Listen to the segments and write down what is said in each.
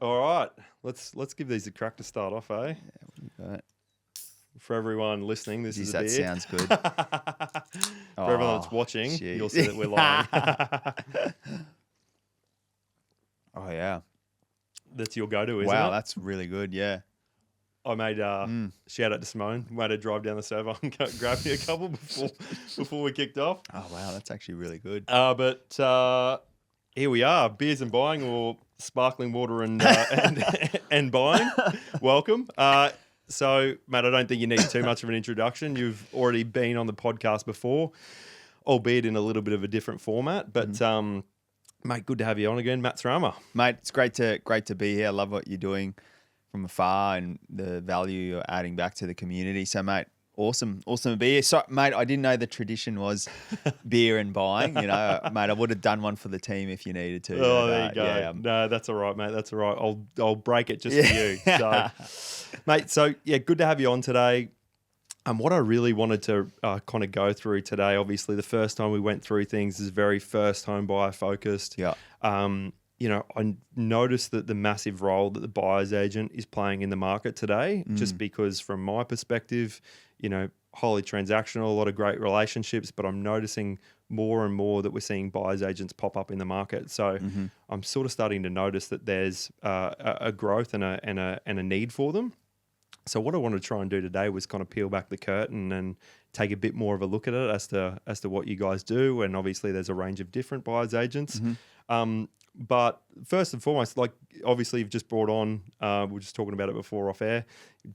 All right, let's give these a crack to start off, eh? Right. For everyone listening, this Geez, is a that beer. sounds good. For everyone that's Oh, watching, jeez. you'll see that we're lying. Oh, yeah. That's your go-to, isn't Wow, it? that's really good. Yeah. I made shout out to Simone. Made her drive down the server and grab me a couple before we kicked off. Oh, wow, that's actually really good. But here we are, beers and buying, or sparkling water and and buying. Welcome. So, Matt, I don't think you need too much of an introduction. You've already been on the podcast before, albeit in a little bit of a different format. But, mate, good to have you on again, Matt Srama. Mate, it's great to be here. I love what you're doing from afar and the value you're adding back to the community. So, mate, awesome to be here. So, mate, I didn't know the tradition was beer and buying. You know, mate, I would have done one for the team if you needed to. Oh, there you go. Yeah, No, that's all right, mate. That's all right. I'll break it just for you. So, mate, good to have you on today. What I really wanted to kind of go through today, obviously, the first time we went through things is very first home buyer focused. Yeah. I noticed that the massive role that the buyer's agent is playing in the market today, just because from my perspective, highly transactional, a lot of great relationships, but I'm noticing more and more that we're seeing buyer's agents pop up in the market. So I'm sort of starting to notice that there's a growth and a need for them. So what I wanted to try and do today was kind of peel back the curtain and take a bit more of a look at it as to what you guys do. And obviously there's a range of different buyer's agents. But first and foremost, like obviously you've just brought on, we were just talking about it before off air,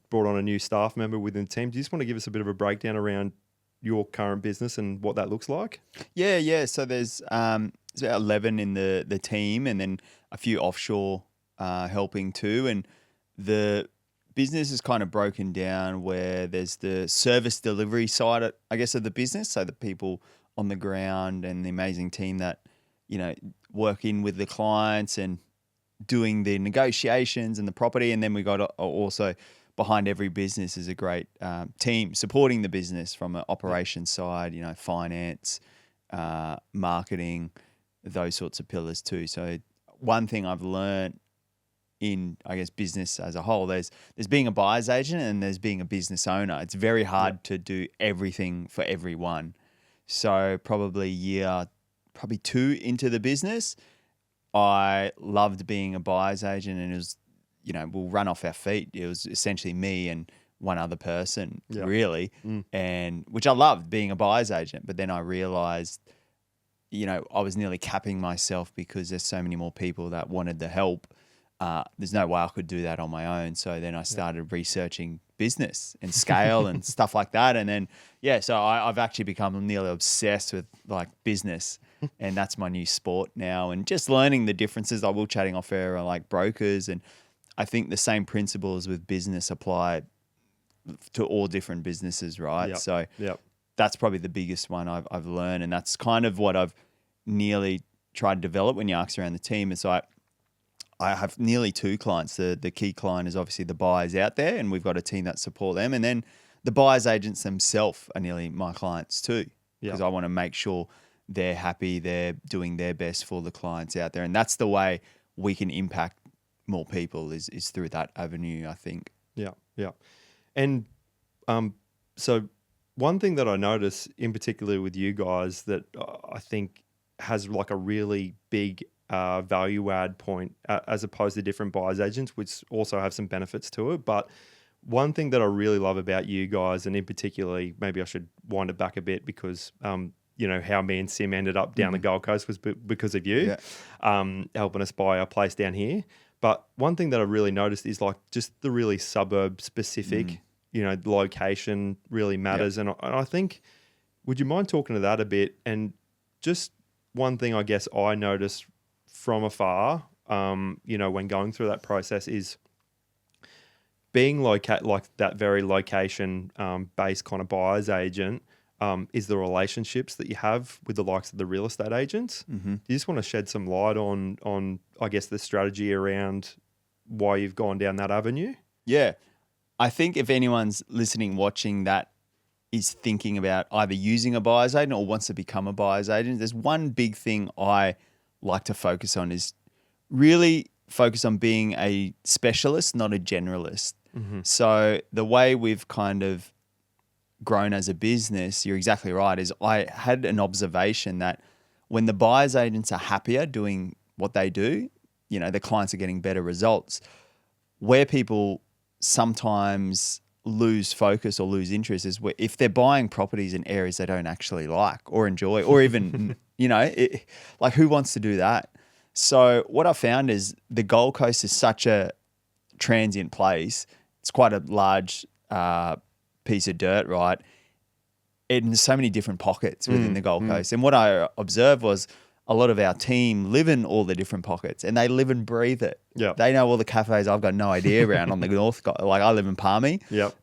brought on a new staff member within the team. Do you just want to give us a bit of a breakdown around your current business and what that looks like? Yeah. So there's about 11 in the team, and then a few offshore helping too. And the business is kind of broken down where there's the service delivery side, I guess, of the business. So the people on the ground and the amazing team that, working with the clients and doing the negotiations and the property. And then we got also behind every business is a great team supporting the business from an operations side, finance, marketing, those sorts of pillars too. So one thing I've learned in, I guess, business as a whole, there's being a buyer's agent and there's being a business owner. It's very hard to do everything for everyone. So probably 2 into the business, I loved being a buyer's agent, and it was, we'll run off our feet. It was essentially me and one other person, really, and which I loved being a buyer's agent. But then I realized, I was nearly capping myself because there's so many more people that wanted the help. There's no way I could do that on my own. So then I started researching business and scale and stuff like that. And then, so I've actually become nearly obsessed with like business, and that's my new sport now. And just learning the differences. I will chatting off air like brokers, and I think the same principles with business apply to all different businesses, right? Yep. So Yep. that's probably the biggest one I've learned, and that's kind of what I've nearly tried to develop when you ask around the team. It's like, I have nearly 2 clients. The key client is obviously the buyers out there, and we've got a team that support them. And then the buyers agents themselves are nearly my clients too, because I want to make sure they're happy, they're doing their best for the clients out there. And that's the way we can impact more people is through that avenue, I think. Yeah. And so one thing that I notice in particular with you guys that I think has like a really big value add point as opposed to different buyer's agents, which also have some benefits to it. But one thing that I really love about you guys, and in particularly, maybe I should wind it back a bit because, how me and Sim ended up down the Gold Coast was because of you, helping us buy our place down here. But one thing that I really noticed is like just the really suburb specific, location really matters. And I think, would you mind talking to that a bit? And just one thing I guess I noticed from afar, when going through that process is being like that very location based kind of buyer's agent is the relationships that you have with the likes of the real estate agents. Do you just want to shed some light on I guess the strategy around why you've gone down that avenue? Yeah. I think if anyone's listening, watching that is thinking about either using a buyer's agent or wants to become a buyer's agent, there's one big thing I like to focus on is really focus on being a specialist, not a generalist. So the way we've kind of grown as a business, you're exactly right, is I had an observation that when the buyer's agents are happier doing what they do, you know, the clients are getting better results. Where people sometimes lose focus or lose interest is where if they're buying properties in areas they don't actually like or enjoy, or even, you know, like who wants to do that? So what I found is the Gold Coast is such a transient place. It's quite a large piece of dirt, right? And there's so many different pockets within the Gold Coast. And what I observed was a lot of our team live in all the different pockets and they live and breathe it. Yeah. They know all the cafes I've got no idea around on the north. Like I live in Palmy. Yep.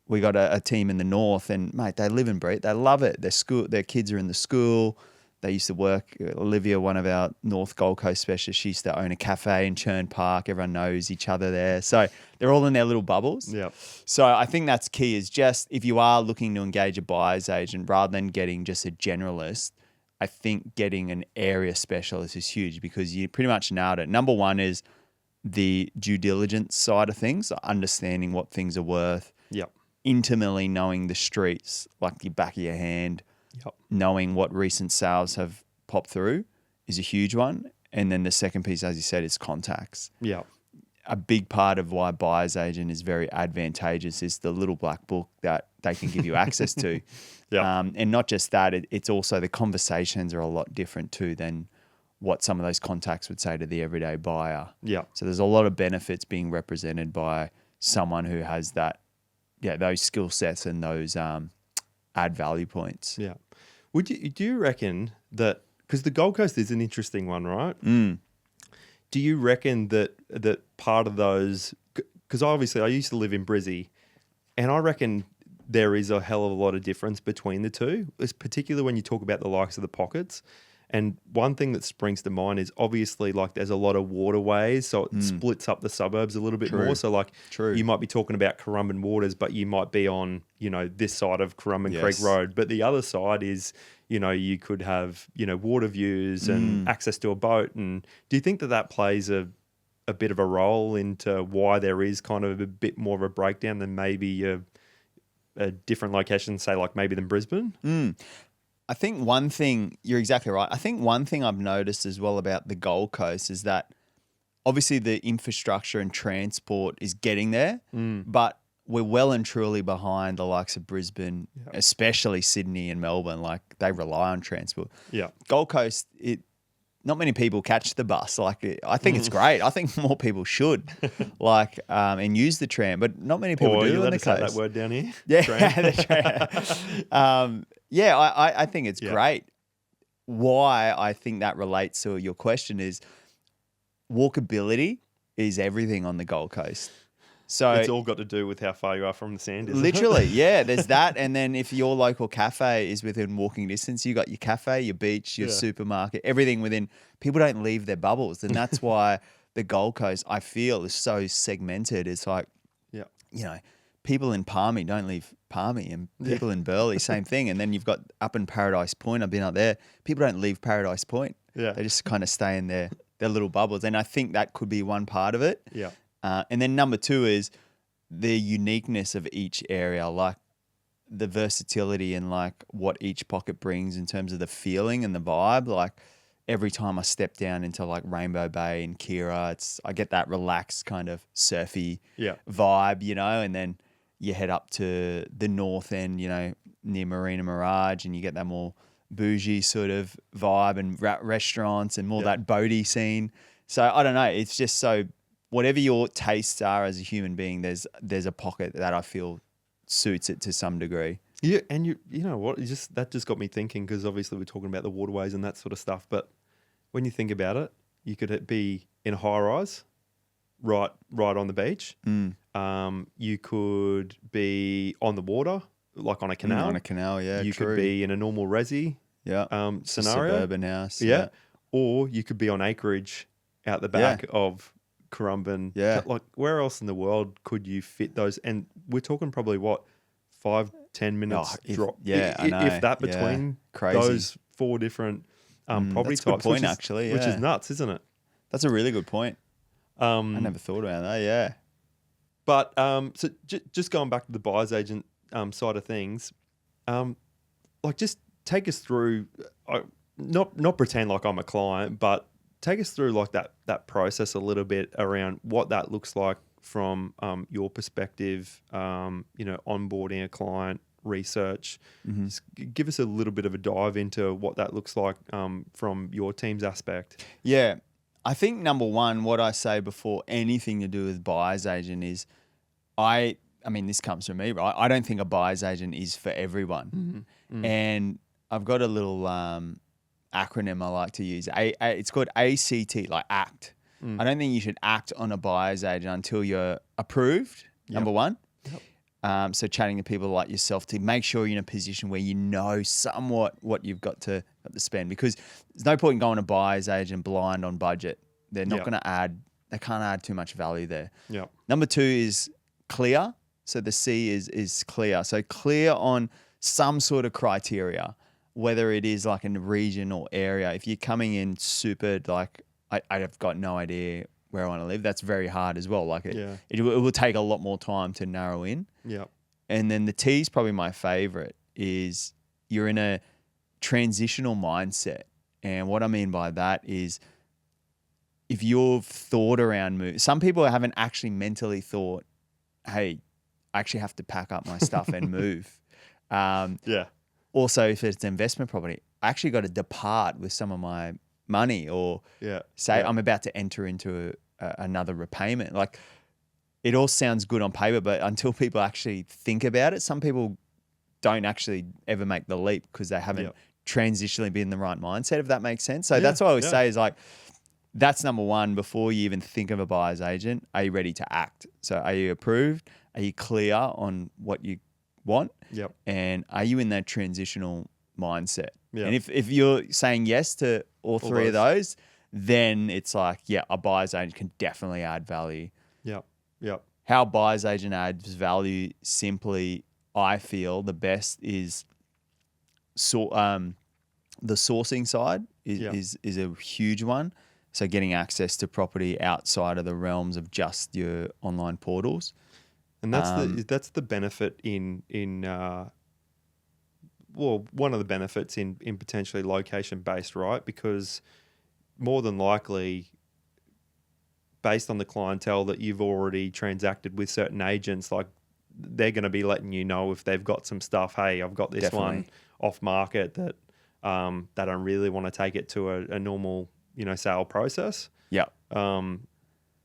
We got a team in the north and mate, they live and breathe. They love it. Their kids are in the school. They used to work, Olivia, one of our North Gold Coast specialists, she used to own a cafe in Churn Park. Everyone knows each other there. So they're all in their little bubbles. Yep. So I think that's key, is just if you are looking to engage a buyer's agent rather than getting just a generalist, I think getting an area specialist is huge because you pretty much nailed it. Number one is the due diligence side of things, understanding what things are worth, Yep. intimately knowing the streets like the back of your hand. Yep. Knowing what recent sales have popped through is a huge one. And then the second piece, as you said, is contacts. Yeah. A big part of why buyer's agent is very advantageous is the little black book that they can give you access to. Yeah. And not just that, it's also the conversations are a lot different too than what some of those contacts would say to the everyday buyer. Yeah. So there's a lot of benefits being represented by someone who has that, those skill sets and those add value points. Yeah. Do you reckon that, because the Gold Coast is an interesting one, right? Do you reckon that part of those, because obviously I used to live in Brizzy, and I reckon there is a hell of a lot of difference between the two, particularly when you talk about the likes of the pockets. And one thing that springs to mind is obviously like there's a lot of waterways, so it splits up the suburbs a little bit more. So like you might be talking about Currumbin Waters, but you might be on, you know, this side of Currumbin Creek Road. But the other side is, you know, you could have, you know, water views and access to a boat. And do you think that plays a bit of a role into why there is kind of a bit more of a breakdown than maybe a different location, say like maybe than Brisbane? I think one thing, you're exactly right. I think one thing I've noticed as well about the Gold Coast is that obviously the infrastructure and transport is getting there, but we're well and truly behind the likes of Brisbane, especially Sydney and Melbourne. Like they rely on transport. Yeah. Gold Coast, not many people catch the bus. Like I think it's great. I think more people should and use the tram, but not many people do on the coast. That word down here. Yeah, the tram. I think it's great. Why I think that relates to your question is walkability is everything on the Gold Coast. So it's all got to do with how far you are from the sand, isn't literally, it? yeah, there's that. And then if your local cafe is within walking distance, you got your cafe, your beach, your supermarket, everything within. People don't leave their bubbles. And that's why the Gold Coast, I feel, is so segmented. It's like, you know, people in Palmy don't leave Palmy, and people in Burleigh, same thing. And then you've got up in Paradise Point, I've been up there, people don't leave Paradise Point. Yeah. They just kind of stay in their little bubbles. And I think that could be one part of it. Yeah. And then number two is the uniqueness of each area, like the versatility and like what each pocket brings in terms of the feeling and the vibe. Like every time I step down into like Rainbow Bay and Kira, I get that relaxed kind of surfy vibe, you know, and then you head up to the north end, you know, near Marina Mirage, and you get that more bougie sort of vibe and restaurants and more that boaty scene. So I don't know. It's just so whatever your tastes are as a human being, there's a pocket that I feel suits it to some degree. Yeah, and you know what? That just got me thinking, because obviously we're talking about the waterways and that sort of stuff. But when you think about it, you could be in a high rise, right on the beach. You could be on the water, like on a canal. On a canal, yeah. You could be in a normal resi scenario, suburban house. Yeah. Or you could be on acreage out the back of Currumbin. Yeah. Like where else in the world could you fit those? And we're talking probably 5-10 minutes drop. Yeah, I know. If that between those four different property that's a good types. point, actually. Yeah. Which is nuts, isn't it? That's a really good point. I never thought about that. Yeah. But so just going back to the buyer's agent side of things, like just take us through, not pretend like I'm a client, but take us through like that process a little bit around what that looks like from your perspective, onboarding a client, research. Mm-hmm. Just give us a little bit of a dive into what that looks like from your team's aspect. Yeah. I think number one, what I say before anything to do with buyer's agent is I mean, this comes from me, right? I don't think a buyer's agent is for everyone. Mm-hmm. And I've got a little acronym I like to use. It's called ACT, like ACT. I don't think you should act on a buyer's agent until you're approved, number one. Yep. So chatting to people like yourself to make sure you're in a position where you know somewhat what you've got to spend, because there's no point in going to buyer's agent blind on budget. They're not going to they can't add too much value there. Yep. Number two is clear. So the C is clear. So clear on some sort of criteria, whether it is like in a region or area. If you're coming in super like, I've got no idea where I want to live, that's very hard as well. Like it will take a lot more time to narrow in. Yeah. And then the T is probably my favorite, is you're in a transitional mindset. And what I mean by that is if you've thought around move, some people haven't actually mentally thought, hey, I actually have to pack up my stuff and move. Also, if it's an investment property, I actually got to depart with some of my money, or say I'm about to enter into another repayment. Like, it all sounds good on paper, but until people actually think about it, some people don't actually ever make the leap because they haven't transitionally been in the right mindset, if that makes sense. So that's what I always say is like, that's number one. Before you even think of a buyer's agent, are you ready to act? So are you approved? Are you clear on what you want? Yep. And are you in that transitional mindset? Yep. And if you're saying yes to all three of those, then it's like, a buyer's agent can definitely add value. Yep. How a buyer's agent adds value, simply, I feel the best is the sourcing side is a huge one. So getting access to property outside of the realms of just your online portals. And that's the benefit in one of the benefits in potentially location based, right? Because more than likely, based on the clientele that you've already transacted with certain agents, like they're going to be letting you know if they've got some stuff. Hey, I've got this one off market that I really want to take it to a normal sale process. Yeah.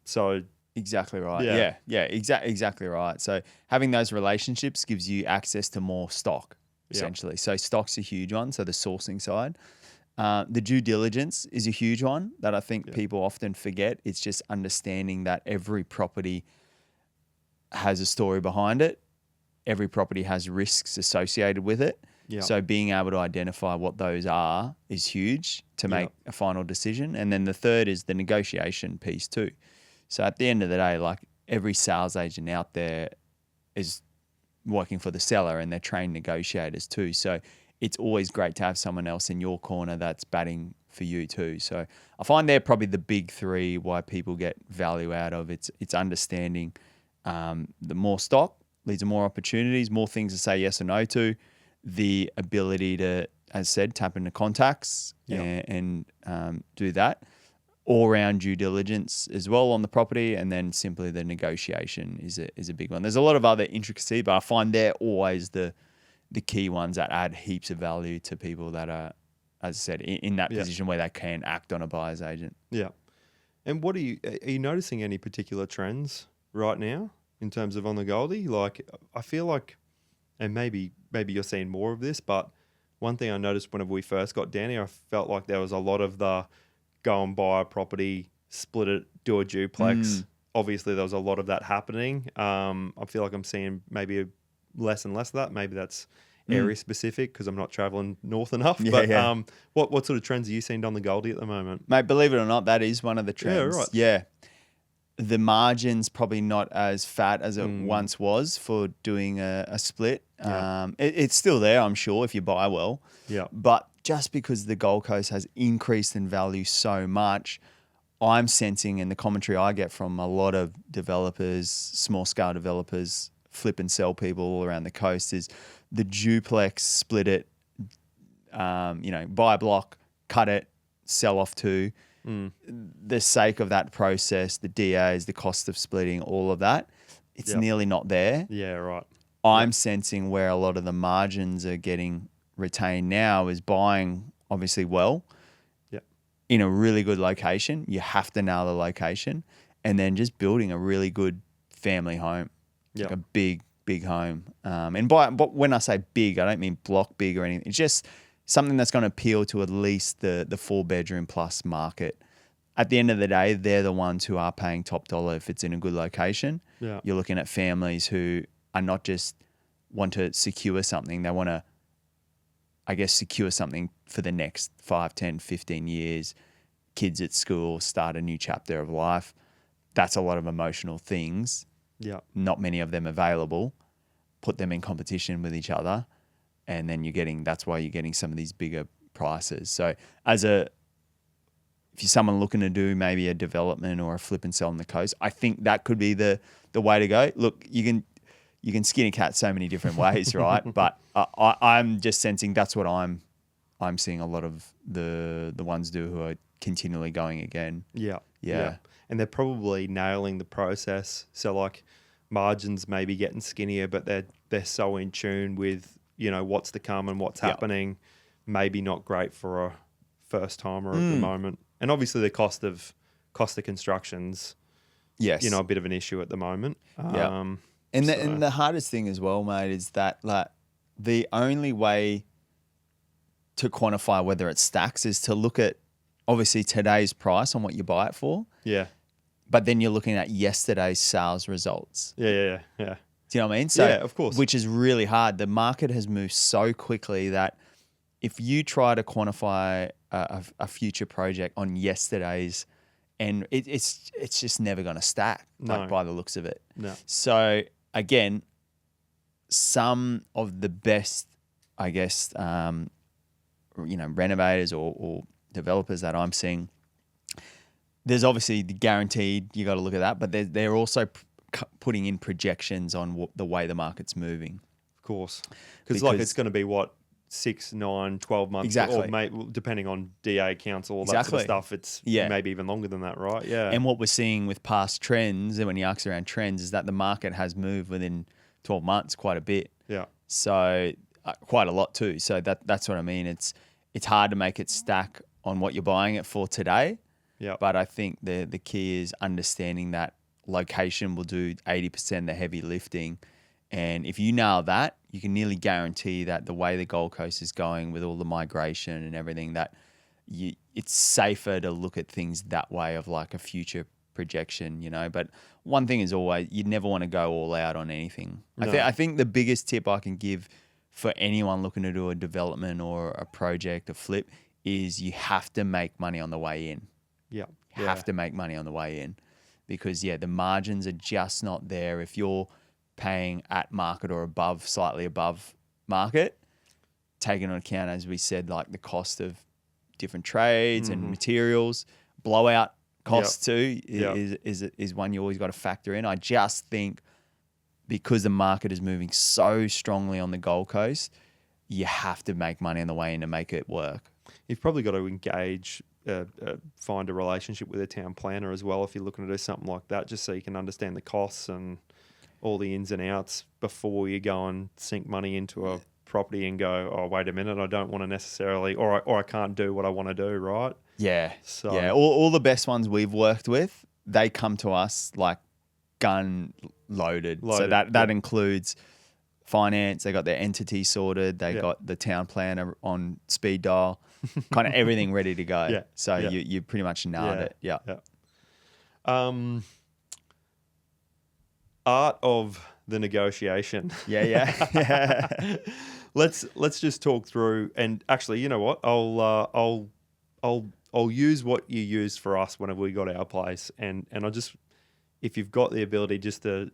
So. Exactly right. Yeah. Exactly right. So having those relationships gives you access to more stock, essentially. So stock's a huge one. So the sourcing side. The due diligence is a huge one that I think people often forget. It's just understanding that every property has a story behind it. Every property has risks associated with it. Yep. So being able to identify what those are is huge to make a final decision. And then the third is the negotiation piece too. So at the end of the day, like every sales agent out there is working for the seller and they're trained negotiators too. So it's always great to have someone else in your corner that's batting for you too. So I find they're probably the big three why people get value out of it. It's understanding the more stock leads to more opportunities, more things to say yes or no to, the ability to, as I said, tap into contacts and do that. All-round due diligence as well on the property, and then simply the negotiation is a big one. There's a lot of other intricacy, but I find they're always the key ones that add heaps of value to people that are, as I said, in that position where they can act on a buyer's agent. Yeah. And are you noticing any particular trends right now in terms of on the Goldie? Like, I feel like, and maybe you're seeing more of this, but one thing I noticed whenever we first got down here, I felt like there was a lot of the go and buy a property, split it, do a duplex. Obviously, there was a lot of that happening. I feel like I'm seeing maybe less and less of that. Maybe that's area specific because I'm not traveling north enough. What sort of trends are you seeing on the Goldie at the moment? Mate, believe it or not, that is one of the trends. Yeah, right. Yeah. The margin's probably not as fat as it once was for doing a split. Yeah. It's still there, I'm sure, if you buy well. Yeah. But just because the Gold Coast has increased in value so much, I'm sensing, and the commentary I get from a lot of developers, small scale developers, flip and sell people all around the coast, is the duplex, split it, buy a block, cut it, sell off to. The sake of that process, the DAs, the cost of splitting, all of that, it's nearly not there. Yeah, right. I'm sensing where a lot of the margins are getting retained now is buying obviously well in a really good location. You have to nail the location, and then just building a really good family home, like a big home. But when I say big, I don't mean block big or anything. It's just something that's going to appeal to at least the 4-bedroom plus market. At the end of the day, they're the ones who are paying top dollar if it's in a good location. Yeah. You're looking at families who are not just want to secure something. They want to, I guess, secure something for the next 5, 10, 15 years. Kids at school, start a new chapter of life. That's a lot of emotional things. Yeah. Not many of them available. Put them in competition with each other. And then that's why you're getting some of these bigger prices. So if you're someone looking to do maybe a development or a flip and sell on the coast, I think that could be the way to go. Look, you can skin a cat so many different ways, right? But I'm just sensing that's what I'm seeing a lot of the ones do who are continually going again. Yeah. And they're probably nailing the process. So like margins may be getting skinnier, but they're so in tune with, what's to come and what's happening. Maybe not great for a first timer at the moment. And obviously the cost of construction's a bit of an issue at the moment. And the hardest thing as well, mate, is that like the only way to quantify whether it stacks is to look at obviously today's price on what you buy it for. Yeah. But then you're looking at yesterday's sales results. Yeah. Do you know what I mean? So, yeah, of course. Which is really hard. The market has moved so quickly that if you try to quantify a future project on yesterday's, and it's just never going to stack by the looks of it. No. So again, some of the best, I guess, renovators or developers that I'm seeing, there's obviously the guaranteed, you got to look at that, but they're also putting in projections on the way the market's moving. Of course. Because it's going to be 6, 9, 12 months. Exactly. Or depending on DA counts, all that sort of stuff, it's maybe even longer than that, right? Yeah. And what we're seeing with past trends, and when you ask around trends, is that the market has moved within 12 months quite a bit. Yeah. So quite a lot too. So that's what I mean. It's hard to make it stack on what you're buying it for today. Yeah. But I think the key is understanding that location will do 80% of the heavy lifting. And if you nail that, you can nearly guarantee that the way the Gold Coast is going with all the migration and everything, that it's safer to look at things that way of like a future projection, But one thing is always, you never want to go all out on anything. No. I think the biggest tip I can give for anyone looking to do a development or a project, a flip, is you have to make money on the way in. Yeah. You have to make money on the way in because, the margins are just not there. If you're paying at market or slightly above market, taking into account, as we said, like the cost of different trades and materials, blowout costs too is one you always got to factor in. I just think because the market is moving so strongly on the Gold Coast, you have to make money on the way in to make it work. You've probably got to engage, find a relationship with a town planner as well if you're looking to do something like that, just so you can understand the costs and all the ins and outs before you go and sink money into a property and go, oh, wait a minute, I don't want to necessarily, or I can't do what I want to do, right? Yeah. So all the best ones we've worked with, they come to us like gun loaded. So that includes finance, they got their entity sorted, they got the town planner on speed dial, kind of everything ready to go. Yeah. So you pretty much nailed it. Yeah. Art of the negotiation. Yeah. Let's just talk through, and actually, you know what? I'll use what you used for us whenever we got our place, and I just, if you've got the ability just to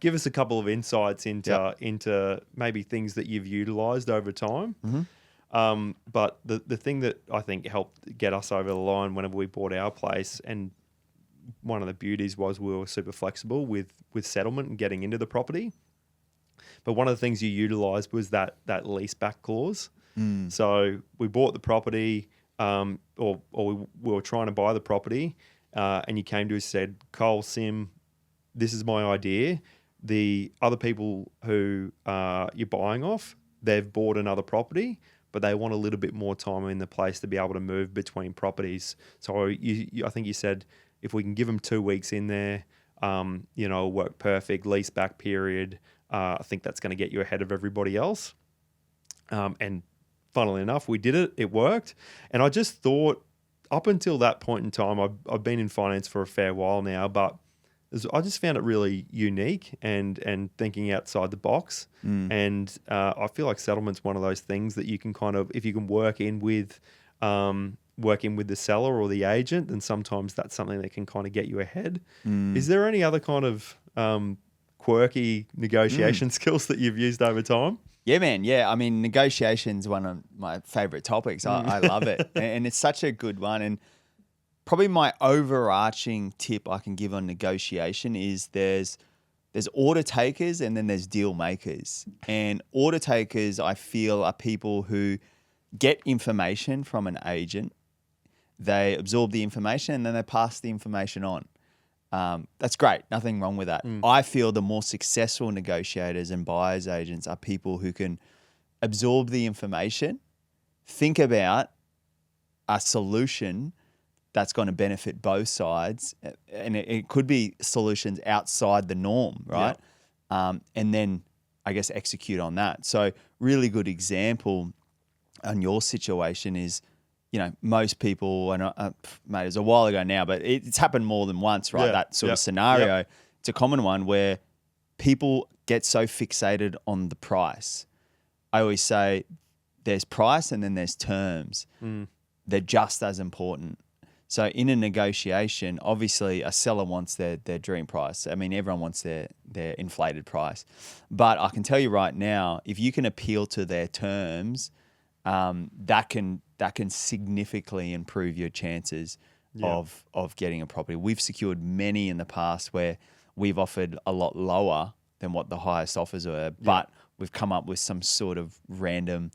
give us a couple of insights into maybe things that you've utilized over time. But the thing that I think helped get us over the line whenever we bought our place, and one of the beauties was we were super flexible with settlement and getting into the property. But one of the things you utilised was that lease back clause. So we bought the property, or we were trying to buy the property, and you came to us and said, Cole, Sim, this is my idea. The other people who you're buying off, they've bought another property, but they want a little bit more time in the place to be able to move between properties. So I think you said if we can give them 2 weeks in there, work perfect, lease back period, I think that's going to get you ahead of everybody else. And funnily enough, we did it. It worked. And I just thought up until that point in time, I've been in finance for a fair while now, but I just found it really unique and thinking outside the box. And I feel like settlement's one of those things that you can kind of, if you can work in with the seller or the agent, then sometimes that's something that can kind of get you ahead. Is there any other kind of quirky negotiation skills that you've used over time? Yeah, man. Yeah. I mean, negotiation's one of my favorite topics. I love it. And it's such a good one. And probably my overarching tip I can give on negotiation is there's order takers and then there's deal makers. And order takers, I feel, are people who get information from an agent. They absorb the information and then they pass the information on. That's great. Nothing wrong with that. I feel the more successful negotiators and buyer's agents are people who can absorb the information, think about a solution that's going to benefit both sides. And it could be solutions outside the norm, right? Yeah. And then, I guess, execute on that. So really good example on your situation is, most people, and mate, it was a while ago now, but it's happened more than once, right? That sort of scenario. It's a common one where people get so fixated on the price. I always say there's price and then there's terms. They're just as important. So in a negotiation, obviously a seller wants their dream price. I mean, everyone wants their inflated price. But I can tell you right now, if you can appeal to their terms, that can significantly improve your chances of getting a property. We've secured many in the past where we've offered a lot lower than what the highest offers were, but we've come up with some sort of random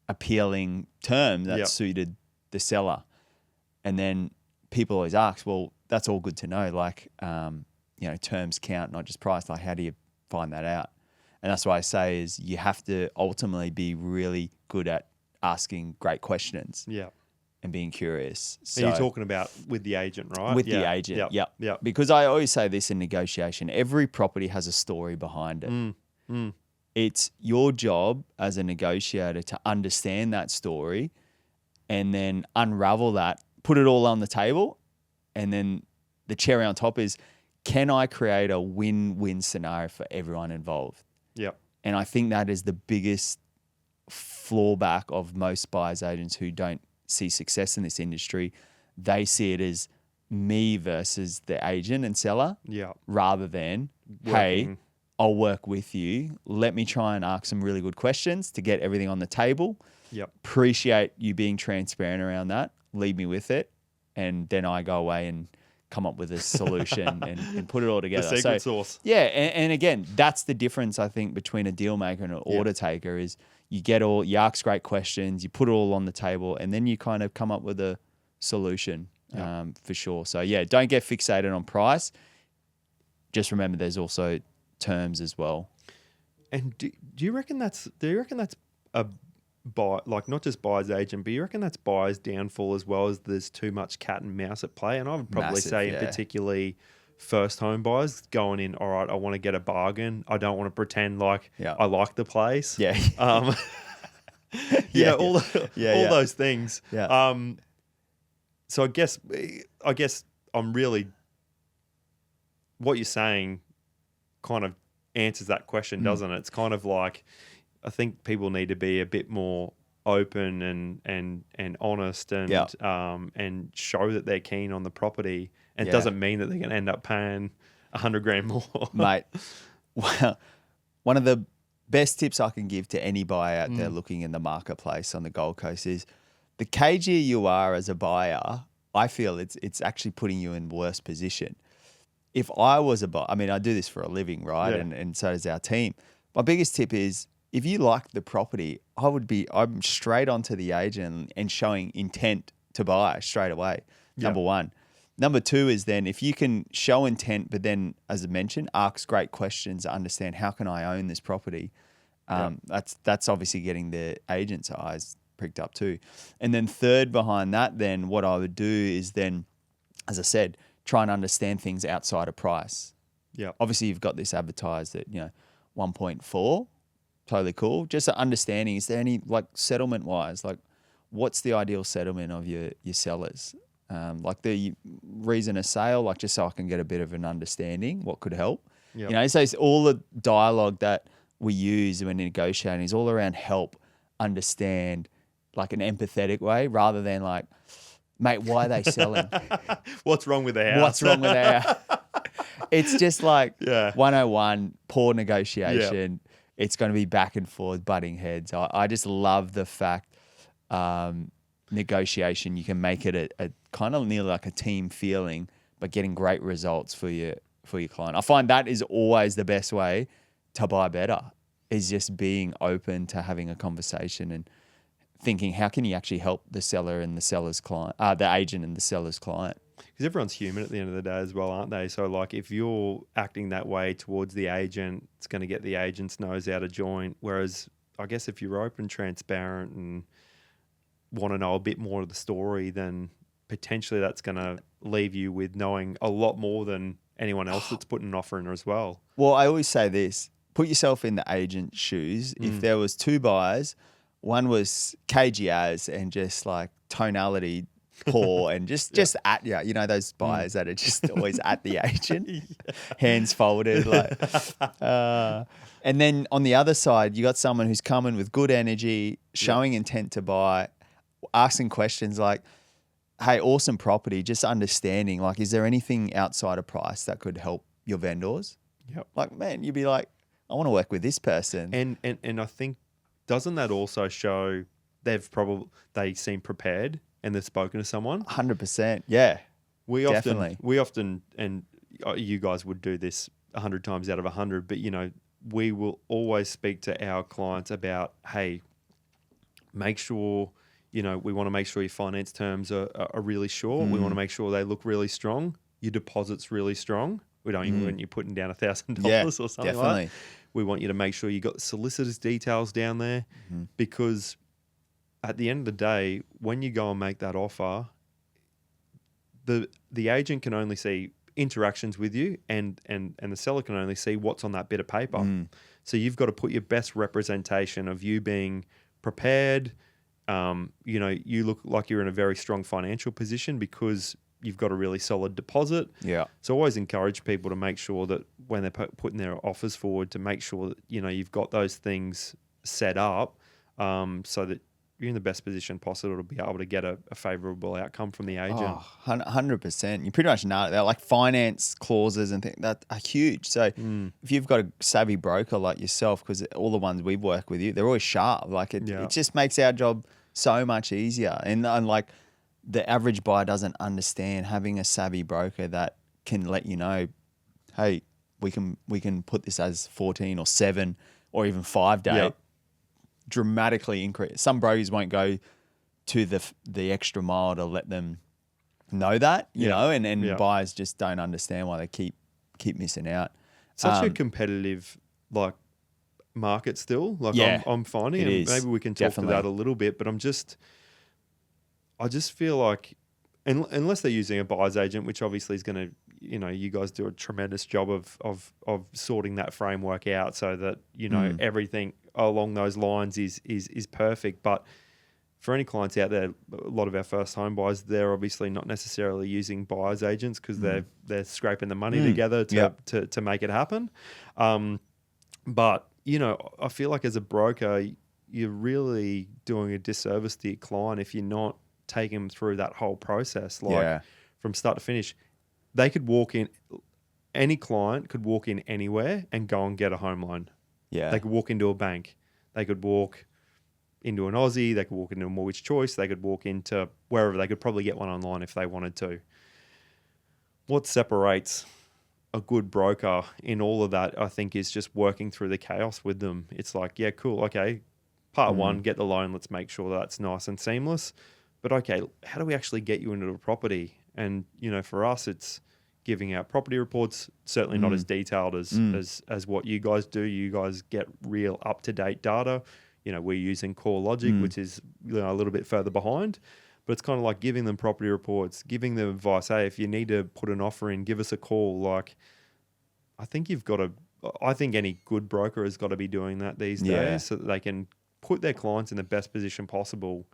appealing term that suited the seller. And then people always ask, well, that's all good to know. Like, terms count, not just price. Like, how do you find that out? And that's why I say is you have to ultimately be really good at asking great questions and being curious. So, and you're talking about with the agent, right? With the agent, yeah. Because I always say this in negotiation, every property has a story behind it. It's your job as a negotiator to understand that story and then unravel that, put it all on the table, and then the cherry on top is, can I create a win-win scenario for everyone involved? And I think that is the biggest fallback of most buyers agents who don't see success in this industry. They see it as me versus the agent and seller rather than, hey, I'll work with you. Let me try and ask some really good questions to get everything on the table. Appreciate you being transparent around that. Leave me with it. And then I go away and come up with a solution and put it all together. The secret sauce. Yeah. And again, that's the difference, I think, between a deal maker and an order taker is you ask great questions, you put it all on the table, and then you kind of come up with a solution for sure. So don't get fixated on price. Just remember there's also terms as well. And do you reckon that's a buy, like not just buyer's agent, but you reckon that's buyer's downfall as well, as there's too much cat and mouse at play? And I would probably say in particularly first home buyers going in, all right, I want to get a bargain. I don't want to pretend like I like the place. All those things. So I guess I'm really, what you're saying kind of answers that question, doesn't it? It's kind of like, I think people need to be a bit more open and honest and show that they're keen on the property. And it doesn't mean that they're going to end up paying $100,000 more. Mate, well, one of the best tips I can give to any buyer out there looking in the marketplace on the Gold Coast is the cagier you are as a buyer, I feel it's actually putting you in worse position. If I was a buyer, I mean, I do this for a living, right? Yeah. And so does our team. My biggest tip is if you like the property, I'm straight onto the agent and showing intent to buy straight away. Yeah. Number one. Number two is then if you can show intent, but then, as I mentioned, ask great questions to understand how can I own this property. That's obviously getting the agent's eyes pricked up too. And then third behind that, then what I would do is then, as I said, try and understand things outside of price. Yeah. Obviously, you've got this advertised at 1.4, totally cool. Just an understanding, is there any like settlement wise, like what's the ideal settlement of your sellers? Like the reason a sale, like just so I can get a bit of an understanding, what could help. Yep. So it's all the dialogue that we use when negotiating is all around help understand like an empathetic way rather than like, mate, why are they selling? What's wrong with the house? What's wrong with their house? It's just like Yeah. 101, poor negotiation. It's going to be back and forth, butting heads. I just love the fact negotiation, you can make it a kind of nearly like a team feeling, but getting great results for your client. I find that is always the best way to buy better, is just being open to having a conversation and thinking, how can you actually help the seller and the seller's client, the agent and the seller's client? Because everyone's human at the end of the day as well, aren't they? So like if you're acting that way towards the agent, it's going to get the agent's nose out of joint. Whereas I guess if you're open, transparent and want to know a bit more of the story, then potentially that's going to leave you with knowing a lot more than anyone else that's putting an offer in as well. Well, I always say this, put yourself in the agent's shoes. If there was two buyers, one was cagey as and just like tonality poor and just at you, those buyers that are just always at the agent, hands folded, like. And then on the other side, you got someone who's coming with good energy, showing intent to buy, asking questions like, "Hey, awesome property." Just understanding, like, is there anything outside of price that could help your vendors? Yep. Like, man, you'd be like, I want to work with this person. And I think, doesn't that also show they seem prepared and they've spoken to someone? 100%. Yeah. We Definitely. often, and you guys would do this 100 times out of 100, but we will always speak to our clients about, hey, make sure, we want to make sure your finance terms are really short. We want to make sure they look really strong. Your deposit's really strong. We don't even want you putting down $1,000 or something definitely. like that. We want you to make sure you got solicitor's details down there, because at the end of the day, when you go and make that offer, the agent can only see interactions with you, and the seller can only see what's on that bit of paper. So you've got to put your best representation of you being prepared. You look like you're in a very strong financial position because you've got a really solid deposit. Yeah. So I always encourage people to make sure that when they're putting their offers forward, to make sure that, you've got those things set up so that you're in the best position possible to be able to get a favourable outcome from the agent. Oh, 100%. You pretty much know it. They're like finance clauses and things that are huge. So if you've got a savvy broker like yourself, because all the ones we've worked with you, they're always sharp. Like it just makes our job so much easier. And like the average buyer doesn't understand having a savvy broker that can let you know, hey, we can put this as 14 or 7 or even 5 day. Yep. Dramatically increase. Some brokers won't go to the extra mile to let them know that, you know, and buyers just don't understand why they keep missing out. Such a competitive market still. I'm finding it. Maybe we can talk to that a little bit, but I just feel like unless they're using a buyer's agent, which obviously is going to, you guys do a tremendous job of sorting that framework out so that, everything along those lines is perfect. But for any clients out there, a lot of our first home buyers, they're obviously not necessarily using buyer's agents because they're scraping the money together to make it happen. But, I feel like as a broker, you're really doing a disservice to your client if you're not taking them through that whole process, from start to finish. They could walk in, any client could walk in anywhere and go and get a home loan. Yeah. They could walk into a bank. They could walk into an Aussie. They could walk into a Mortgage Choice. They could walk into wherever. They could probably get one online if they wanted to. What separates a good broker in all of that, I think, is just working through the chaos with them. It's like, yeah, cool. Okay. Part one, get the loan. Let's make sure that's nice and seamless. But okay, how do we actually get you into the property? And, for us, it's giving out property reports, certainly not as detailed as what you guys do. You guys get real up-to-date data. We're using Core Logic, which is a little bit further behind. But it's kind of like giving them property reports, giving them advice. Hey, if you need to put an offer in, give us a call. Like, I think any good broker has got to be doing that these days so that they can put their clients in the best position possible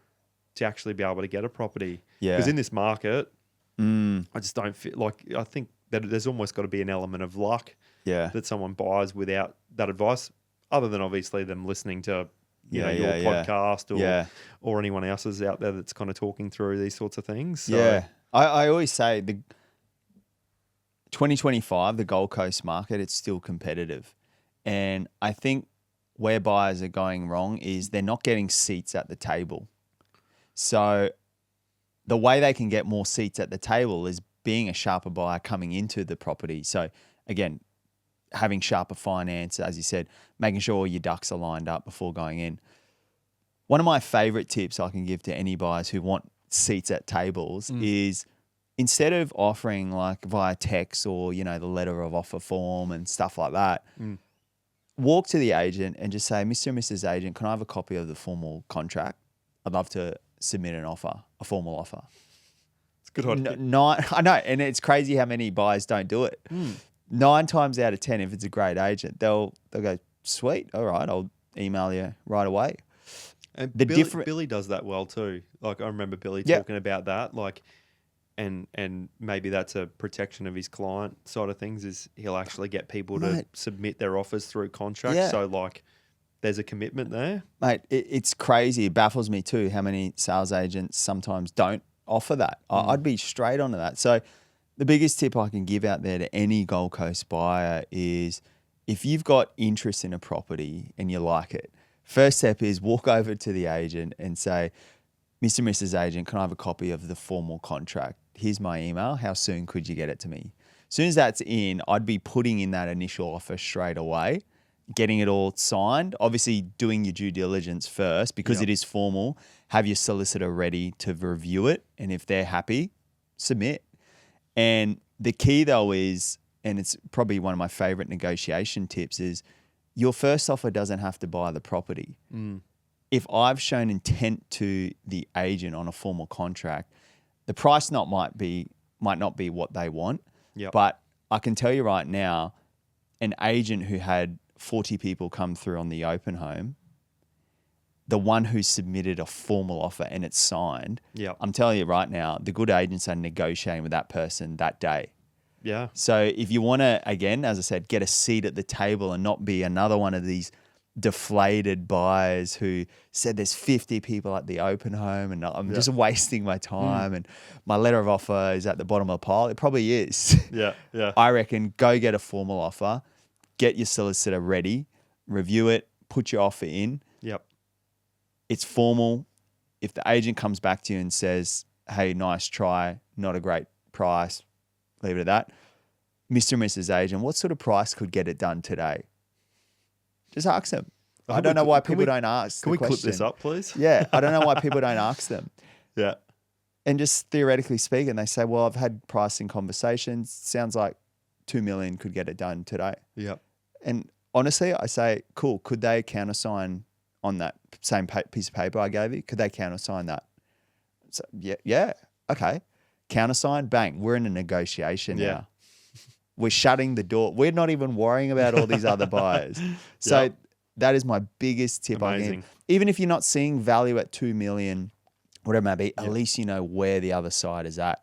to actually be able to get a property. Yeah. Because in this market, I just don't feel like, I think that there's almost got to be an element of luck that someone buys without that advice, other than obviously them listening to your podcast or anyone else's out there that's kind of talking through these sorts of things. So, I always say the 2025, the Gold Coast market, it's still competitive. And I think where buyers are going wrong is they're not getting seats at the table. So the way they can get more seats at the table is being a sharper buyer coming into the property. So again, having sharper finance, as you said, making sure all your ducks are lined up before going in. One of my favorite tips I can give to any buyers who want seats at tables is instead of offering like via text or, the letter of offer form and stuff like that, walk to the agent and just say, Mr. and Mrs. Agent, can I have a copy of the formal contract? I'd love to submit an offer, a formal offer. It's a good idea. I know, and it's crazy how many buyers don't do it. 9 times out of 10, if it's a great agent, they'll go, sweet, all right, I'll email you right away. And Billy does that well too. Like I remember Billy talking about that, like, and maybe that's a protection of his client side of things, is he'll actually get people to submit their offers through contract. Yeah. So like there's a commitment there. Mate, it's crazy. It baffles me too how many sales agents sometimes don't offer that. I'd be straight onto that. So the biggest tip I can give out there to any Gold Coast buyer is if you've got interest in a property and you like it, first step is walk over to the agent and say, Mr. and Mrs. Agent, can I have a copy of the formal contract? Here's my email. How soon could you get it to me? As soon as that's in, I'd be putting in that initial offer straight away, getting it all signed, obviously doing your due diligence first because it is formal. Have your solicitor ready to review it. And if they're happy, submit. And the key though is, and it's probably one of my favorite negotiation tips, is your first offer doesn't have to buy the property. If I've shown intent to the agent on a formal contract, the price might not be what they want. But I can tell you right now, an agent who had 40 people come through on the open home, the one who submitted a formal offer and it's signed, I'm telling you right now, the good agents are negotiating with that person that day. Yeah. So if you want to, again, as I said, get a seat at the table and not be another one of these deflated buyers who said there's 50 people at the open home and I'm just wasting my time and my letter of offer is at the bottom of the pile. It probably is. Yeah. I reckon go get a formal offer, get your solicitor ready, review it, put your offer in. It's formal. If the agent comes back to you and says, hey, nice try, not a great price, leave it at that. Mr. and Mrs. Agent, what sort of price could get it done today? Just ask them. I don't know why people don't ask. Can we clip this up, please? Yeah, I don't know why people don't ask them. Yeah. And just theoretically speaking, they say, well, I've had pricing conversations. Sounds like 2 million could get it done today. Yeah. And honestly, I say, cool, could they countersign on that same piece of paper I gave you? Could they countersign that? So, yeah, okay. Countersign, bang, we're in a negotiation now. We're shutting the door. We're not even worrying about all these other buyers. So that is my biggest tip. Amazing. Even if you're not seeing value at 2 million, whatever it may be, at least you know where the other side is at.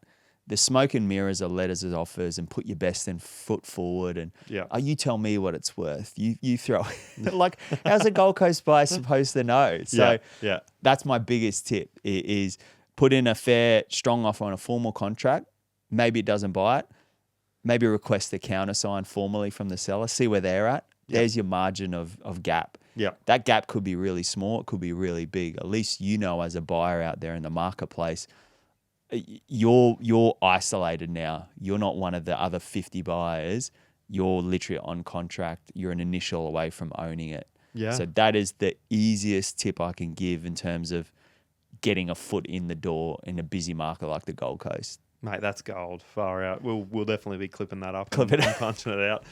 The smoke and mirrors are letters of offers and put your best foot forward and you tell me what it's worth. You throw like, how's a Gold Coast buyer supposed to know? So that's my biggest tip is put in a fair, strong offer on a formal contract. Maybe it doesn't buy it. Maybe request a countersign formally from the seller. See where they're at. There's your margin of gap. Yeah. That gap could be really small. It could be really big. At least you know as a buyer out there in the marketplace, you're isolated now. You're not one of the other 50 buyers. You're literally on contract. You're an initial away from owning it. Yeah. So that is the easiest tip I can give in terms of getting a foot in the door in a busy market like the Gold Coast. Mate, that's gold. Far out. We'll definitely be clipping that up Clip and it. punching it out.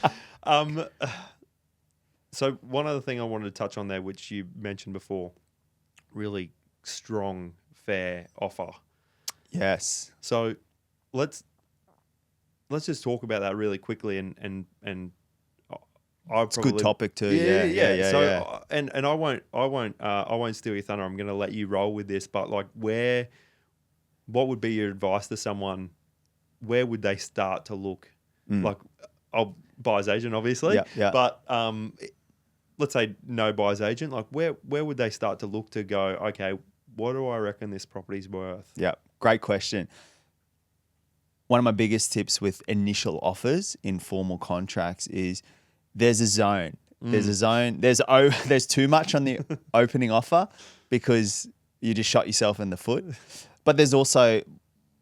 So one other thing I wanted to touch on there, which you mentioned before, really strong, fair offer. Yes. So let's just talk about that really quickly, and I It's a good topic too. Yeah. So and I won't steal your thunder. I'm going to let you roll with this, but like what would be your advice to someone? Where would they start to look? Like, I'll buyer's agent, obviously. Yeah. But let's say no buyer's agent. Like, where would they start to look to go? Okay, what do I reckon this property's worth? Yeah. Great question. One of my biggest tips with initial offers in formal contracts is there's a zone. There's a zone. There's too much on the opening offer because you just shot yourself in the foot. But there's also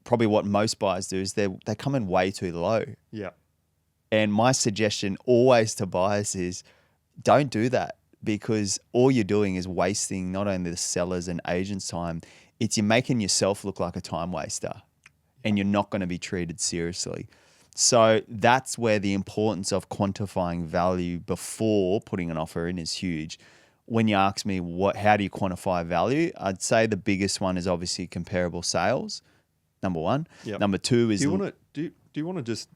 probably what most buyers do is they come in way too low. Yeah. And my suggestion always to buyers is don't do that, because all you're doing is wasting not only the seller's and agent's time, you're making yourself look like a time waster, and you're not going to be treated seriously. So that's where the importance of quantifying value before putting an offer in is huge. When you ask me how do you quantify value, I'd say the biggest one is obviously comparable sales. Number one. Yep. Number two is Do you want to just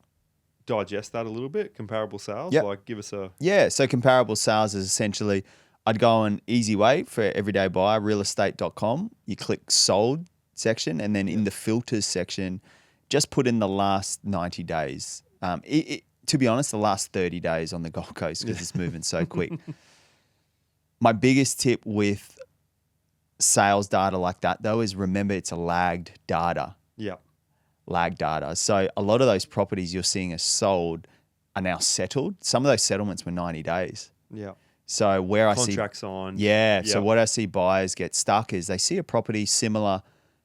digest that a little bit? Comparable sales, Yep. like give us a So comparable sales is essentially, I'd go on easy way for everyday buyer, realestate.com. You click sold section, and then in the filters section, just put in the last 90 days. To be honest, the last 30 days on the Gold Coast, because it's moving so quick. My biggest tip with sales data like that, though, is remember it's a lagged data. yeah. Lag data. So a lot of those properties you're seeing as sold are now settled. Some of those settlements were 90 days. Yeah. So where I see Contract signed. Yeah. Yeah. So what I see buyers get stuck is they see a property similar,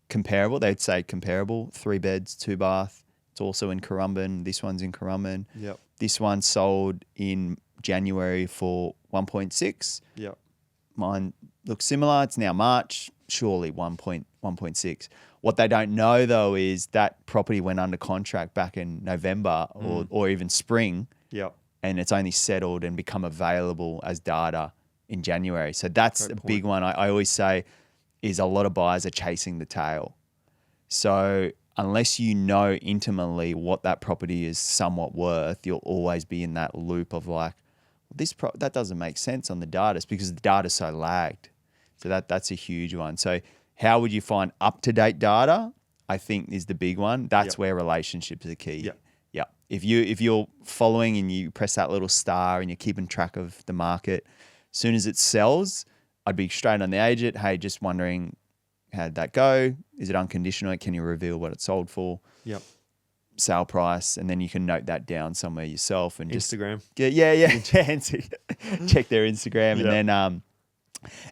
comparable. They'd say comparable, 3 beds, 2 bath. It's also in Currumbin. This one's in Currumbin. Yep. This one sold in January for 1.6. Yeah. Mine looks similar. It's now March. Surely 1.6. What they don't know though is that property went under contract back in November or even spring. Yeah. And it's only settled and become available as data in January. So that's Great a point. big one. I always say is a lot of buyers are chasing the tail. So unless you know intimately what that property is somewhat worth, you'll always be in that loop of like, that doesn't make sense on the data. It's because the data's so lagged. So that's a huge one. So how would you find up-to-date data? I think is the big one. That's Yep. where relationships are key. Yep. Yeah. If you're following and you press that little star and you're keeping track of the market, as soon as it sells, I'd be straight on the agent. Hey, just wondering, how'd that go? Is it unconditional? Can you reveal what it sold for? Yep. Sale price, and then you can note that down somewhere yourself and just Instagram. check their Instagram, Yeah.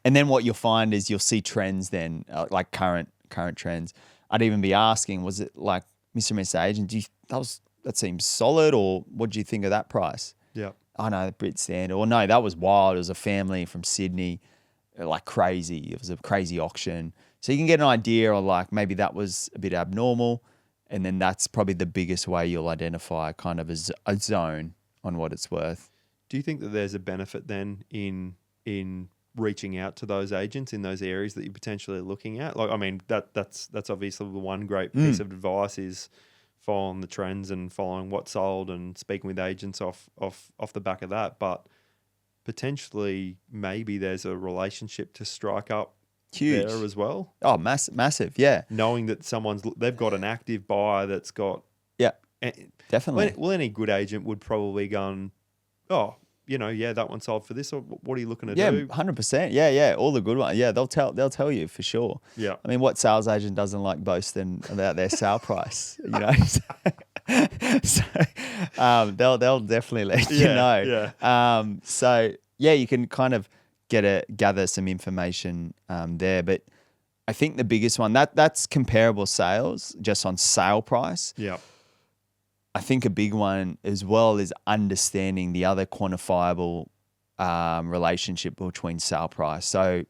and then what you'll find is you'll see trends then, like current trends. I'd even be asking, was it like Mr. and Mrs. Agent? That seems solid, or what do you think of that price? Yeah. Oh no, the Brit standard. Or no, that was wild. It was a family from Sydney, like crazy. It was a crazy auction. So you can get an idea, or like maybe that was a bit abnormal. And then that's probably the biggest way you'll identify kind of a zone on what it's worth. Do you think that there's a benefit then in reaching out to those agents in those areas that you're potentially looking at? Like, I mean, that's obviously the one great piece of advice is following the trends and following what's sold and speaking with agents off the back of that. But potentially, maybe there's a relationship to strike up Huge. there as well. Oh, massive. Yeah. Knowing that they've got an active buyer that's got. Yeah. Definitely. Well, any good agent would probably go, oh, that one sold for this, or what are you looking to do? 100%. Yeah. All the good ones. Yeah, they'll tell you for sure. Yeah. I mean, what sales agent doesn't like boasting about their sale price? So they'll definitely let you Yeah, know. yeah. So yeah, you can kind of gather some information there. But I think the biggest one that's comparable sales just on sale price. Yeah. I think a big one as well is understanding the other quantifiable relationship between sale price. So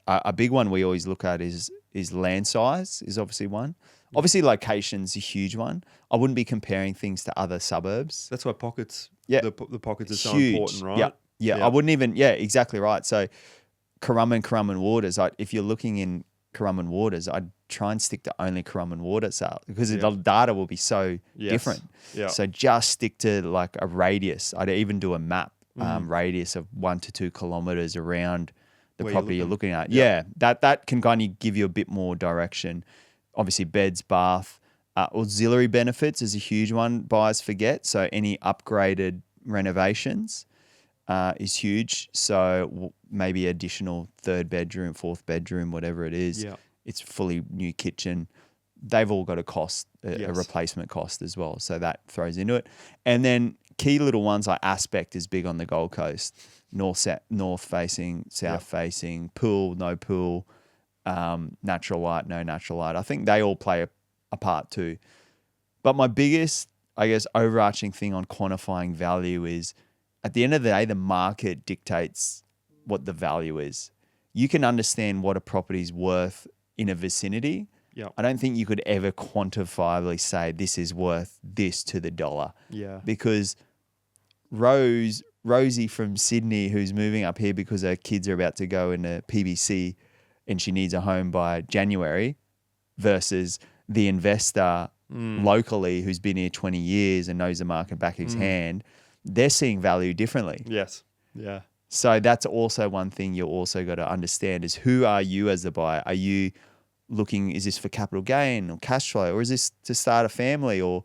a big one we always look at is land size is obviously one. Obviously, location's a huge one. I wouldn't be comparing things to other suburbs. That's why pockets. Yeah. The pockets are so Huge. important, right? Yeah. Yeah. I wouldn't even. Yeah. Exactly right. So, Currumbin waters. If you're looking in Currumbin waters, I'd try and stick to only Currumbin water sale because the data will be so different. Yeah. So just stick to like a radius. I'd even do a map radius of 1 to 2 kilometers around the property you're looking at. Yeah. That can kind of give you a bit more direction. Obviously, beds, bath, auxiliary benefits is a huge one buyers forget. So any upgraded renovations is huge. So maybe additional 3rd bedroom, 4th bedroom, whatever it is. Yeah. It's fully new kitchen. They've all got a cost, a replacement cost as well. So that throws into it. And then key little ones like aspect is big on the Gold Coast. North facing, south facing, pool, no pool, natural light, no natural light. I think they all play a part too. But my biggest, I guess, overarching thing on quantifying value is at the end of the day, the market dictates what the value is. You can understand what a property's worth in a vicinity. Yeah. I don't think you could ever quantifiably say this is worth this to the dollar. Yeah. Because Rosie from Sydney, who's moving up here because her kids are about to go into PBC and she needs a home by January, versus the investor locally who's been here 20 years and knows the market back of his hand, they're seeing value differently. Yes. Yeah. So that's also one thing you also got to understand is who are you as the buyer? Are you looking, is this for capital gain or cash flow, or is this to start a family or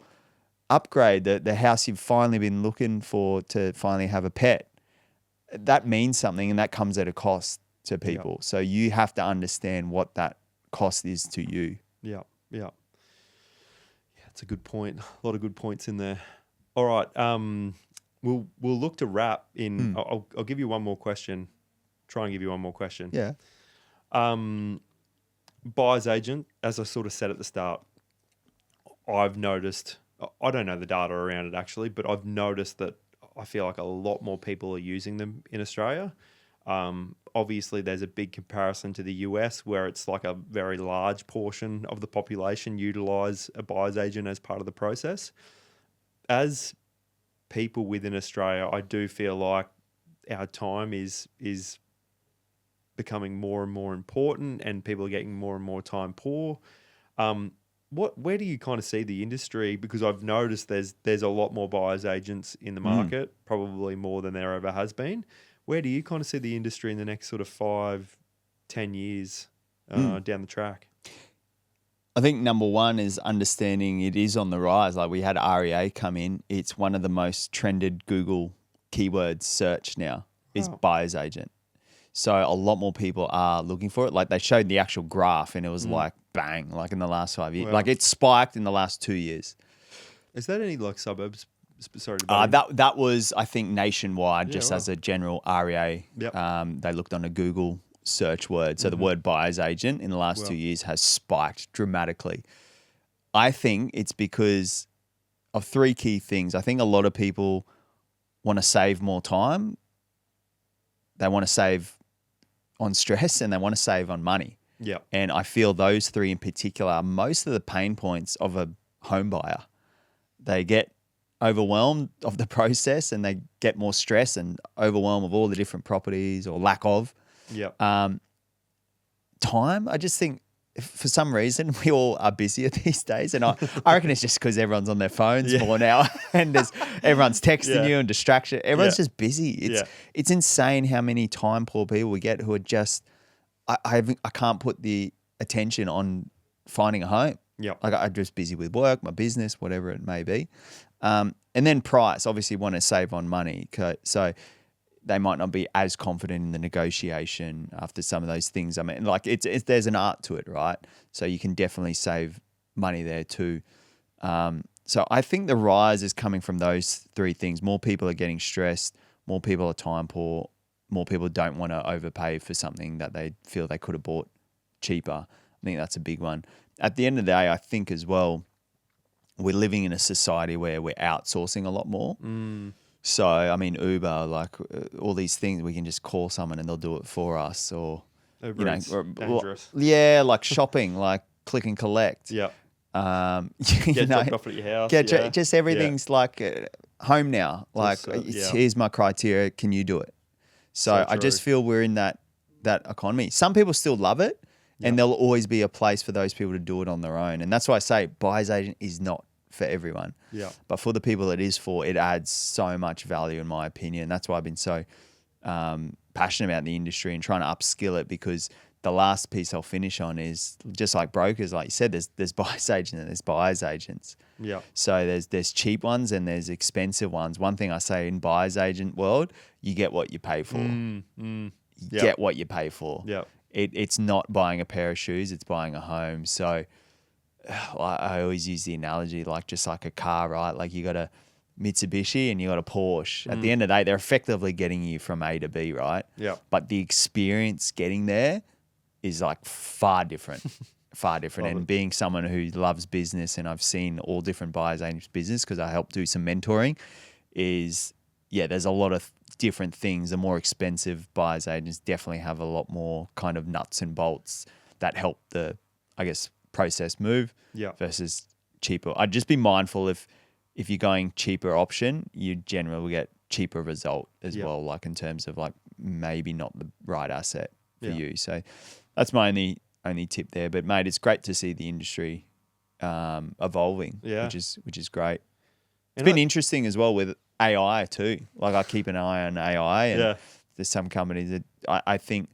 upgrade the house you've finally been looking for to finally have a pet? That means something, and that comes at a cost to people. Yep. So you have to understand what that cost is to you. Yeah. Yeah. Yeah. It's a good point. A lot of good points in there. All right. We'll look to wrap in. I'll give you one more question. Try and give you one more question. Yeah. Buyer's agent, as I sort of said at the start, I've noticed, I don't know the data around it actually, but I've noticed that I feel like a lot more people are using them in Australia. Obviously, there's a big comparison to the US where it's like a very large portion of the population utilize a buyer's agent as part of the process. As people within Australia, I do feel like our time is becoming more and more important, and people are getting more and more time poor. Where do you kind of see the industry? Because I've noticed there's a lot more buyers agents in the market, probably more than there ever has been. Where do you kind of see the industry in the next sort of 5-10 years down the track? I think number one is understanding it is on the rise. Like we had REA come in. It's one of the most trended Google keywords search now is buyer's agent. So a lot more people are looking for it. Like they showed the actual graph and it was like bang, like in the last 5 years. Wow. Like it spiked in the last 2 years. Is that any like suburbs? Sorry. That was, I think, nationwide, just right. as a general REA. Yep. They looked on a Google search word. So the word buyer's agent in the last 2 years has spiked dramatically. I think it's because of 3 key things. I think a lot of people want to save more time. They want to save on stress and they want to save on money. Yeah. And I feel those 3 in particular are most of the pain points of a home buyer. They get overwhelmed of the process and they get more stress and overwhelmed of all the different properties or lack of. Yeah. Time, I just think for some reason we all are busier these days, and I reckon it's just because everyone's on their phones more now, and everyone's texting you and distraction. Everyone's just busy. It's insane how many time poor people we get who are just I can't put the attention on finding a home. Yeah, like I'm just busy with work, my business, whatever it may be, and then price. Obviously, want to save on money, so they might not be as confident in the negotiation after some of those things. I mean, like it's there's an art to it, right? So you can definitely save money there too. So I think the rise is coming from those three things. More people are getting stressed. More people are time poor. More people don't want to overpay for something that they feel they could have bought cheaper. I think that's a big one. At the end of the day, I think as well, we're living in a society where we're outsourcing a lot more. So, I mean, Uber, like all these things, we can just call someone and they'll do it for us. Or, Uber Eats, dangerous. yeah, like shopping, like click and collect. Yeah. Get dropped off at your house. Just everything's like home now. Like, here's my criteria. Can you do it? So I just feel we're in that economy. Some people still love it, and there'll always be a place for those people to do it on their own. And that's why I say buyer's agent is not for everyone. Yeah. But for the people it is for, it adds so much value, in my opinion. That's why I've been so passionate about the industry and trying to upskill it, because the last piece I'll finish on is just like brokers, like you said, there's buyer's agents and there's buyer's agents. Yeah. So there's cheap ones and there's expensive ones. One thing I say in buyer's agent world, you get what you pay for. Get what you pay for. Yeah. It's not buying a pair of shoes, it's buying a home. So I always use the analogy, like just like a car, right? Like you got a Mitsubishi and you got a Porsche. At the end of the day, they're effectively getting you from A to B, right? Yeah. But the experience getting there is like far different. And being someone who loves business, and I've seen all different buyers agents business because I help do some mentoring, is there's a lot of different things. The more expensive buyers agents definitely have a lot more kind of nuts and bolts that help the, I guess, process move versus cheaper. I'd just be mindful if you're going cheaper option, you generally will get cheaper result as well, like in terms of like maybe not the right asset for you. So that's my only tip there. But mate, it's great to see the industry evolving, which is great. It's been interesting as well with AI too. Like I keep an eye on AI, and there's some companies that I think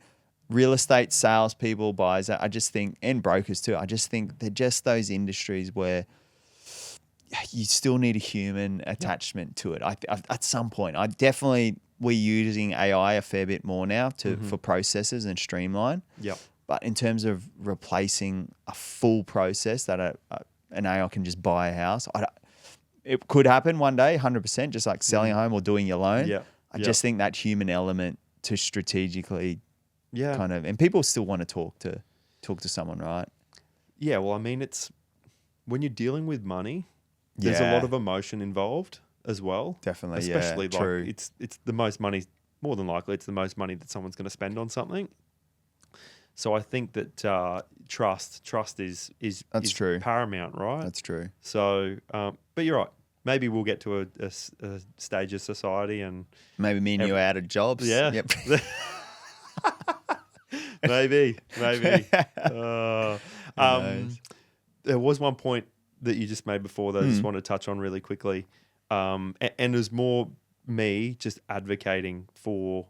real estate salespeople, buyers, I just think, and brokers too. I just think they're just those industries where you still need a human attachment to it. At some point, we're using AI a fair bit more now for processes and streamline. Yeah. But in terms of replacing a full process that an AI can just buy a house, it could happen one day, 100%, just like selling a home or doing your loan. Yeah. I just think that human element to strategically kind of, and people still want to talk to someone, right? Yeah. Well, I mean, it's when you're dealing with money, there's a lot of emotion involved as well. Definitely. Especially like true. it's the most money, more than likely, it's the most money that someone's going to spend on something. So I think that trust is true. paramount, right? That's true. So, but you're right. Maybe we'll get to a stage of society and maybe me and you are out of jobs. Yeah. Yep. maybe. There was one point that you just made before that I just want to touch on really quickly, and it was more me just advocating for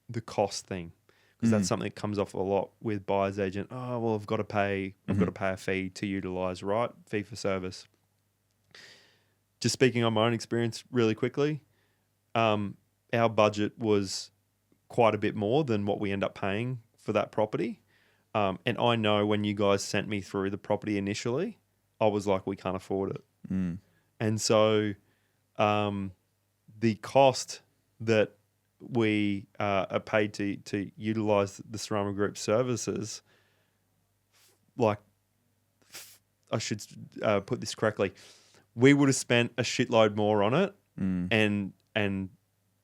the cost thing. Because that's something that comes off a lot with buyer's agent. Oh, well, I've got to pay a fee to utilize, right? Fee for service. Just speaking on my own experience really quickly, our budget was quite a bit more than what we end up paying for that property. And I know when you guys sent me through the property initially, I was like, we can't afford it. And so the cost that we are paid to utilize the Srama Group services, like, I should put this correctly, we would have spent a shitload more on it and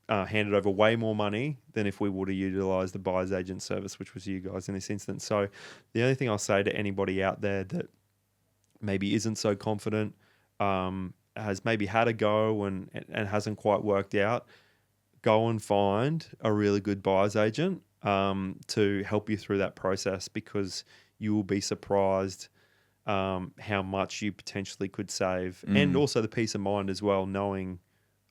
handed over way more money than if we would have utilized the buyer's agent service, which was you guys in this instance. So the only thing I'll say to anybody out there that maybe isn't so confident, has maybe had a go and hasn't quite worked out, go and find a really good buyer's agent to help you through that process, because you will be surprised how much you potentially could save, and also the peace of mind as well, knowing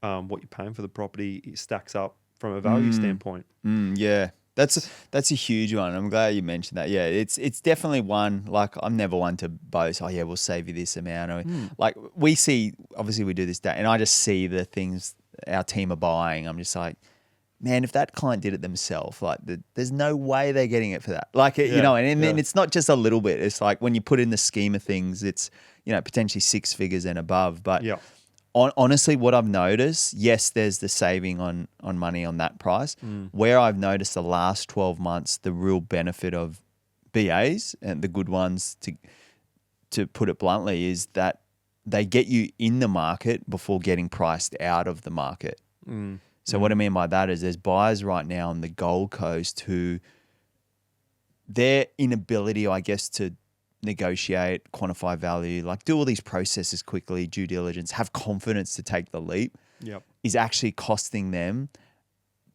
what you're paying for the property stacks up from a value standpoint. Yeah, that's a huge one. I'm glad you mentioned that. Yeah, it's definitely one. Like, I'm never one to boast, oh yeah, we'll save you this amount. Or, like, we see, obviously we do this day, and I just see the things our team are buying. I'm just like, man, if that client did it themselves, like there's no way they're getting it for that. Like, you Yeah, know, and then yeah. it's not just a little bit. It's like when you put in the scheme of things, it's, you know, potentially 6 figures and above. But Yeah. honestly, what I've noticed, yes, there's the saving on money on that price. Where I've noticed the last 12 months, the real benefit of BAs and the good ones, to put it bluntly, is that they get you in the market before getting priced out of the market. So what I mean by that is there's buyers right now on the Gold Coast who their inability, I guess, to negotiate, quantify value, like do all these processes quickly, due diligence, have confidence to take the leap, Yep. is actually costing them,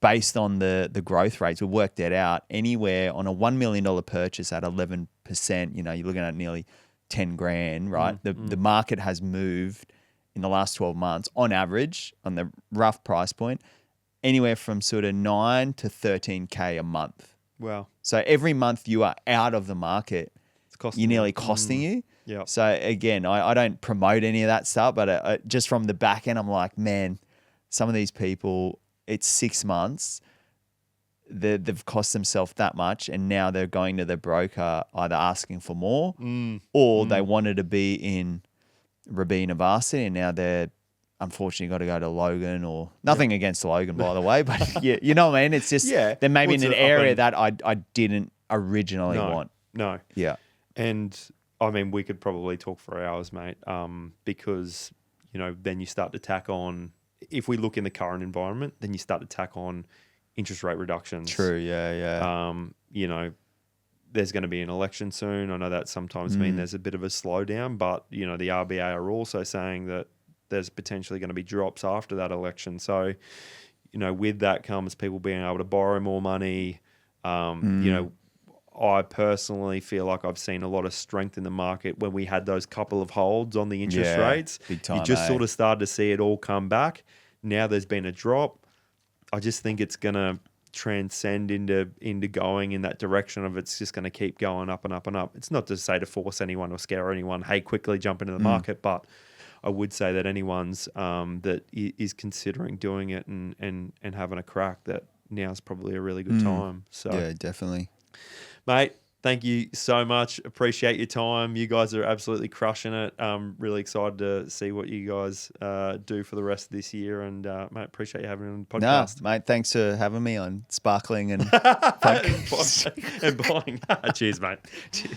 based on the growth rates. We worked it out, anywhere on a $1 million purchase at 11%, you know, you're looking at nearly 10 grand, right? The market has moved in the last 12 months on average, on the rough price point, anywhere from sort of 9 to 13K a month. Wow. So every month you are out of the market, It's costing you're nearly you. costing you. Yeah. So again, I don't promote any of that stuff, but just from the back end, I'm like, man, some of these people, it's 6 months, they've cost themselves that much, and now they're going to their broker either asking for more, or they wanted to be in Rabina Varsity, and now they're unfortunately got to go to Logan, or nothing against Logan, by the way, but you know what I mean? It's just, they're maybe in an area that I didn't originally want. No. Yeah. And I mean, we could probably talk for hours, mate, because, you know, then you start to tack on, if we look in the current environment, then you start to tack on interest rate reductions. True. Yeah. You know, there's going to be an election soon. I know that sometimes mean there's a bit of a slowdown, but, you know, the RBA are also saying that there's potentially going to be drops after that election. So, you know, with that comes people being able to borrow more money. You know, I personally feel like I've seen a lot of strength in the market when we had those couple of holds on the interest rates. Big time, you just sort of started to see it all come back. Now there's been a drop. I just think it's going to transcend into going in that direction of it's just going to keep going up and up and up. It's not to say to force anyone or scare anyone, hey, quickly jump into the market, but I would say that anyone's that is considering doing it and having a crack, that now's probably a really good time. So yeah, definitely. Mate, thank you so much. Appreciate your time. You guys are absolutely crushing it. Really excited to see what you guys do for the rest of this year. And, mate, appreciate you having me on the podcast. No, mate, thanks for having me on Sparkling and and buying. Cheers, mate. Cheers.